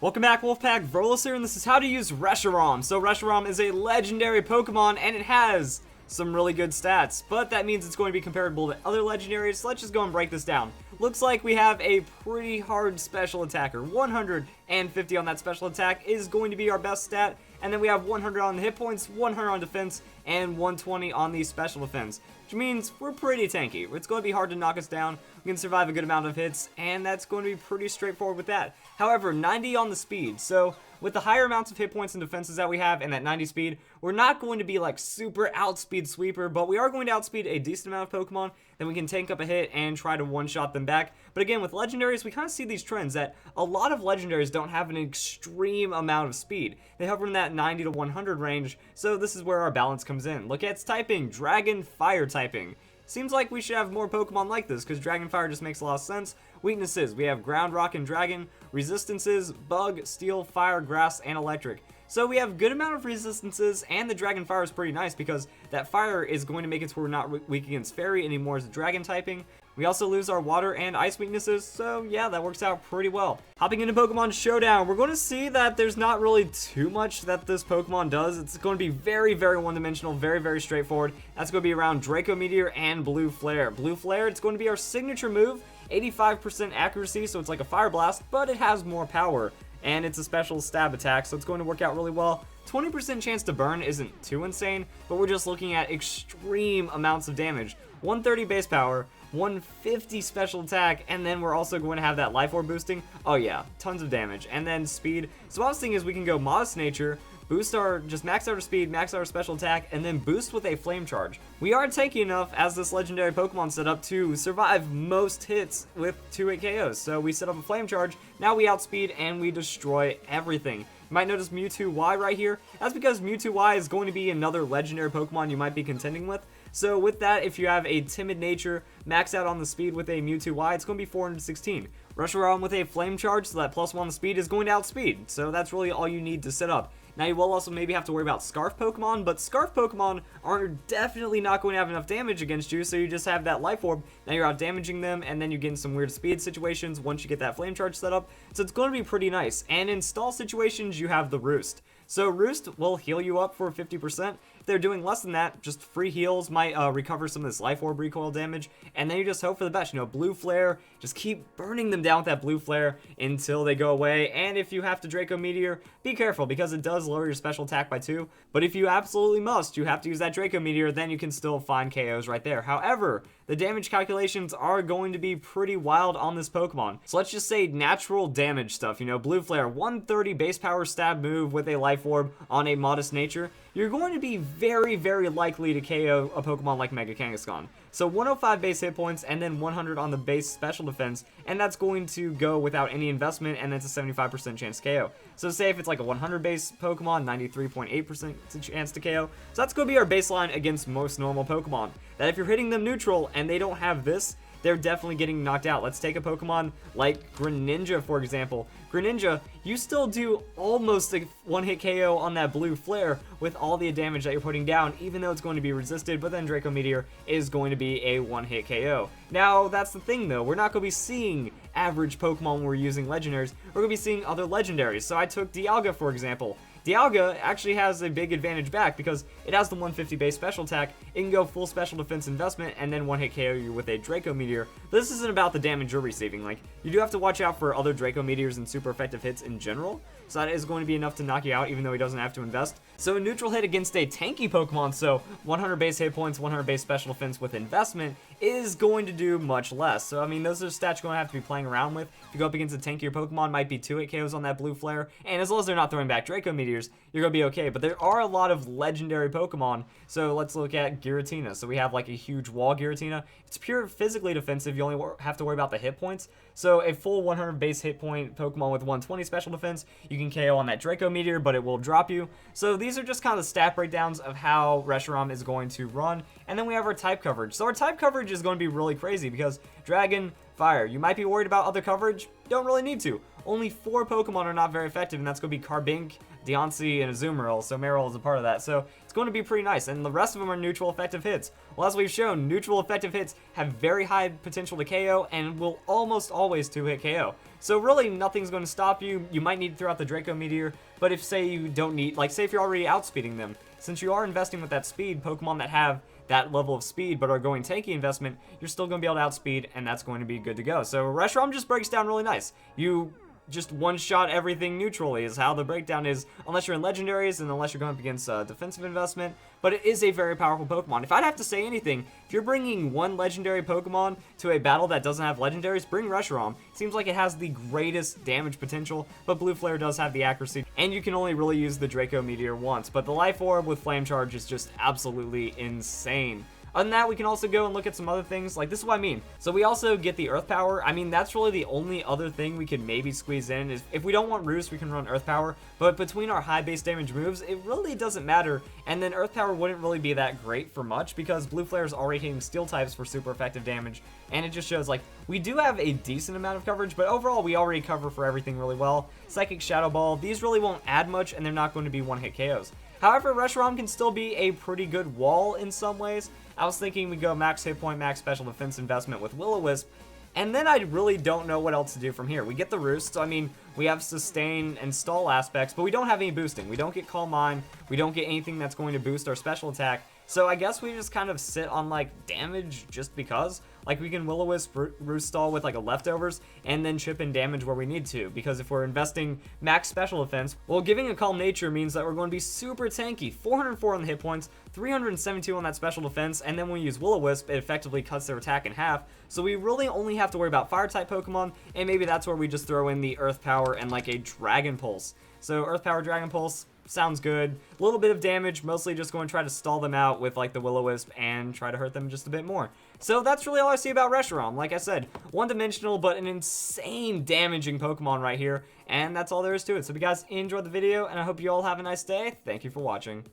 Welcome back, Wolfpack. Vrolas here, and this is how to use Reshiram. So Reshiram is a legendary Pokemon, and it has some really good stats, but that means it's going to be comparable to other legendaries, so let's just go and break this down. Looks like we have a pretty hard special attacker. 150 on that special attack is going to be our best stat, and then we have 100 on the hit points, 100 on defense, and 120 on the special defense, which means we're pretty tanky. It's going to be hard to knock us down. We can survive a good amount of hits, and that's going to be pretty straightforward with that. However, 90 on the speed, so with the higher amounts of hit points and defenses that we have and that 90 speed, we're not going to be like super outspeed sweeper, but we are going to outspeed a decent amount of Pokemon. Then we can tank up a hit and try to one-shot them back. But again, with legendaries, we kind of see these trends that a lot of legendaries don't have an extreme amount of speed. They hover in that 90 to 100 range, so this is where our balance comes in. Look at its typing, Dragon Fire typing. Seems like we should have more Pokemon like this, because Dragon Fire just makes a lot of sense. Weaknesses, we have Ground, Rock, and Dragon. Resistances, Bug, Steel, Fire, Grass, and Electric. So we have good amount of resistances, and the Dragon Fire is pretty nice, because that Fire is going to make it so we're not weak against Fairy anymore as a Dragon typing. We also lose our Water and Ice weaknesses, so yeah, that works out pretty well. Hopping into Pokemon Showdown, we're going to see that there's not really too much that this Pokemon does. It's going to be very, very one-dimensional, very, very straightforward. That's going to be around Draco Meteor and Blue Flare. Blue Flare, it's going to be our signature move, 85% accuracy, so it's like a Fire Blast, but it has more power. And it's a special stab attack, so it's going to work out really well. 20% chance to burn isn't too insane, but we're just looking at extreme amounts of damage. 130 base power, 150 special attack, and then we're also going to have that life orb boosting. Oh yeah, tons of damage. And then speed. So what I was thinking is we can go modest nature, boost our, just max out our speed, max out our special attack, and then boost with a flame charge. We are tanky enough as this legendary Pokemon setup to survive most hits with 2-hit KOs. So we set up a flame charge, now we outspeed and we destroy everything. You might notice Mewtwo Y right here. That's because Mewtwo Y is going to be another legendary Pokemon you might be contending with. So with that, if you have a timid nature, max out on the speed with a Mewtwo Y, it's going to be 416. Reshiram with a flame charge, so that +1 on the speed is going to outspeed. So that's really all you need to set up. Now you will also maybe have to worry about Scarf Pokemon, but Scarf Pokemon are definitely not going to have enough damage against you, so you just have that Life Orb, now you're out damaging them, and then you get in some weird speed situations once you get that Flame Charge set up, so it's going to be pretty nice. And in stall situations, you have the Roost. So Roost will heal you up for 50%. If they're doing less than that, just free heals might recover some of this Life Orb recoil damage, and then you just hope for the best. You know, Blue Flare, just keep burning them down with that Blue Flare until they go away, and if you have to Draco Meteor, be careful, because it does lower your special attack by 2, but if you absolutely must, you have to use that Draco Meteor, then you can still find KOs right there. However, the damage calculations are going to be pretty wild on this Pokemon. So let's just say natural damage stuff, you know, Blue Flare, 130 base power stab move with a Life Orb on a modest nature. You're going to be very, very likely to KO a Pokemon like Mega Kangaskhan. So 105 base hit points and then 100 on the base special defense, and that's going to go without any investment, and that's a 75% chance to KO. So say if it's like a 100 base Pokemon, 93.8% chance to KO. So that's going to be our baseline against most normal Pokemon. That if you're hitting them neutral and they don't have this, they're definitely getting knocked out. Let's take a Pokemon like Greninja, for example. Greninja, you still do almost a one-hit KO on that Blue Flare with all the damage that you're putting down, even though it's going to be resisted, but then Draco Meteor is going to be a one-hit KO. Now, that's the thing, though. We're not going to be seeing average Pokemon when we're using legendaries. We're going to be seeing other legendaries. So I took Dialga, for example. Dialga actually has a big advantage back because it has the 150 base special attack. It can go full special defense investment and then one-hit KO you with a Draco Meteor. But this isn't about the damage you're receiving. Like, you do have to watch out for other Draco Meteors and super effective hits in general. So that is going to be enough to knock you out even though he doesn't have to invest. So a neutral hit against a tanky Pokemon, so 100 base hit points, 100 base special defense with investment, is going to do much less. So I mean, those are stats you're going to have to be playing around with. If you go up against a tankier Pokemon, might be 2-hit KOs on that Blue Flare, and as long as they're not throwing back Draco Meteors, you're going to be okay. But there are a lot of legendary Pokemon, so let's look at Giratina. So we have like a huge wall Giratina. It's pure physically defensive, you only have to worry about the hit points. So a full 100 base hit point Pokemon with 120 special defense, you can KO on that Draco Meteor, but it will drop you. So these are just kind of the stat breakdowns of how Reshiram is going to run. And then we have our type coverage. So our type coverage is going to be really crazy because Dragon, Fire. You might be worried about other coverage, don't really need to. only 4 Pokemon are not very effective, and that's going to be Carbink, Deontay, and Azumarill, so Marill is a part of that. So it's going to be pretty nice, and the rest of them are neutral effective hits. Well, as we've shown, neutral effective hits have very high potential to KO and will almost always 2-hit KO. So really, nothing's going to stop you. You might need to throw out the Draco Meteor, but if, say, you don't need, like, say if you're already outspeeding them, since you are investing with that speed, Pokemon that have that level of speed but are going tanky investment, you're still going to be able to outspeed, and that's going to be good to go. So Reshiram just breaks down really nice. You just one-shot everything neutrally is how the breakdown is, unless you're in legendaries and unless you're going up against defensive investment, but it is a very powerful Pokemon. If I'd have to say anything, if you're bringing one legendary Pokemon to a battle that doesn't have legendaries, bring Reshiram. Seems like it has the greatest damage potential, but Blue Flare does have the accuracy, and you can only really use the Draco Meteor once, but the Life Orb with Flame Charge is just absolutely insane. Other than that, we can also go and look at some other things. Like, this is what I mean. So we also get the Earth Power. I mean, that's really the only other thing we can maybe squeeze in. Is if we don't want Roost, we can run Earth Power. But between our high base damage moves, it really doesn't matter. And then Earth Power wouldn't really be that great for much because Blue Flare is already hitting Steel types for super effective damage. And it just shows, like, we do have a decent amount of coverage, but overall, we already cover for everything really well. Psychic Shadow Ball, these really won't add much, and they're not going to be one-hit KOs. However, Reshiram can still be a pretty good wall in some ways. I was thinking we'd go max hit point, max special defense investment with Will-O-Wisp, and then I really don't know what else to do from here. We get the Roost, so I mean, we have sustain and stall aspects, but we don't have any boosting. We don't get Calm Mind, we don't get anything that's going to boost our special attack, so I guess we just kind of sit on, like, damage just because. Like, we can Will-O-Wisp, Roost Stall with, like, a leftovers, and then chip in damage where we need to, because if we're investing max special defense, well, giving a Calm Nature means that we're going to be super tanky. 404 on the hit points, 372 on that special defense, and then when we use Will-O-Wisp, it effectively cuts their attack in half, so we really only have to worry about Fire-type Pokemon, and maybe that's where we just throw in the Earth Power and, like, a Dragon Pulse. So, Earth Power, Dragon Pulse, sounds good. A little bit of damage, mostly just going to try to stall them out with, like, the Will-O-Wisp and try to hurt them just a bit more. So that's really all I see about Reshiram. Like I said, one-dimensional, but an insane damaging Pokemon right here, and that's all there is to it. So if you guys enjoyed the video, and I hope you all have a nice day, thank you for watching.